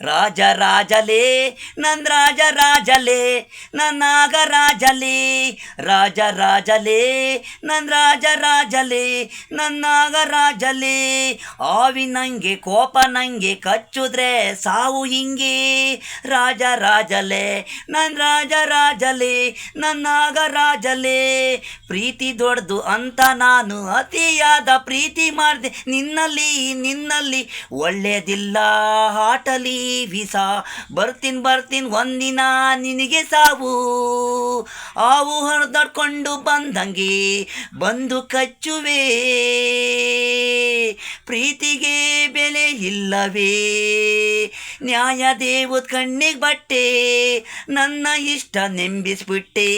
ರಾಜ ರಾಜಲೇ ನನ್ ರಾಜ ರಾಜಲೇ ನನ್ನಾಗ ರಾಜಲೇ ರಾಜ ರಾಜಲೇ ನನ್ ರಾಜ ರಾಜಲೇ ನನ್ನಾಗ ರಾಜಲೇ ಆವಿನಂಗೆ ಕೋಪ ನಂಗೆ ಕಚ್ಚುದ್ರೆ ಸಾವು ಹಿಂಗೆ ರಾಜ ರಾಜಲೇ ನನ್ ರಾಜ ರಾಜಲೇ ನನ್ನಾಗ ರಾಜಲೇ ಪ್ರೀತಿ ದೊಡ್ದು ಅಂತ ನಾನು ಅತಿಯಾದ ಪ್ರೀತಿ ಮಾಡಿದೆ ನಿನ್ನಲ್ಲಿ ಒಳ್ಳೇದಿಲ್ಲ ಆಟಲಿ ವಿಸಾ ಬರ್ತೀನಿ ಒಂದಿನ ನಿನಗೆ ಸಾವು ಆವು ಹೊಡೆದಾಡ್ಕೊಂಡು ಬಂದಂಗೆ ಬಂದು ಕಚ್ಚುವೆ ಪ್ರೀತಿಗೆ ಬೆಲೆ ಇಲ್ಲವೇ ನ್ಯಾಯ ದೇವದ ಕಣ್ಣಿಗೆ ಬಟ್ಟೆ ನನ್ನ ಇಷ್ಟ ನೆಂಬಿಸ್ಬಿಟ್ಟೆ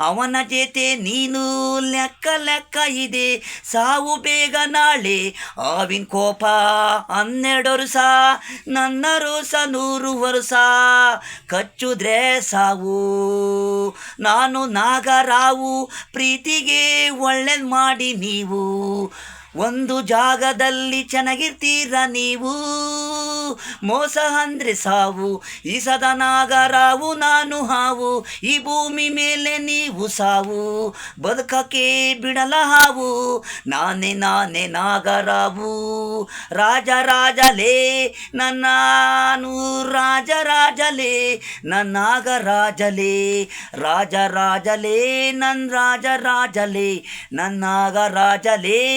ಅವನ ಜೊತೆ ನೀನು ಲೆಕ್ಕ ಇದೆ ಸಾವು ಬೇಗ ನಾಳೆ ಆವಿನ ಕೋಪ 12 ವರ್ಷ ನನ್ನ ರೋಸ 100 ವರ್ಷ ಕಚ್ಚುದ್ರೆ ಸಾವು ನಾನು ನಾಗರಾವು ಪ್ರೀತಿಗೆ ಒಳ್ಳೇದು ಮಾಡಿ ನೀವು ಒಂದು ಜಾಗದಲ್ಲಿ ಚೆನ್ನಾಗಿರ್ತೀರ ನೀವು ಮೋಸ ಅಂದ್ರೆ ಸಾವು ಈ ಸದಾ ನಾಗರಾವು ನಾನು ಹಾವು ಈ ಭೂಮಿ ಮೇಲೆ ನೀವು ಸಾವು ಬದುಕಕ್ಕೆ ಬಿಡಲ ಹಾವು ನಾನೇ ನಾಗರಾವು ರಾಜ ರಾಜಲೇ ನಾನು ರಾಜ ರಾಜಲೇ ನನ್ನಾಗ ರಾಜಲೇ ರಾಜ ರಾಜಲೇ ನನ್ನ ರಾಜ ರಾಜಲೇ ನನ್ನಾಗ ರಾಜಲೇ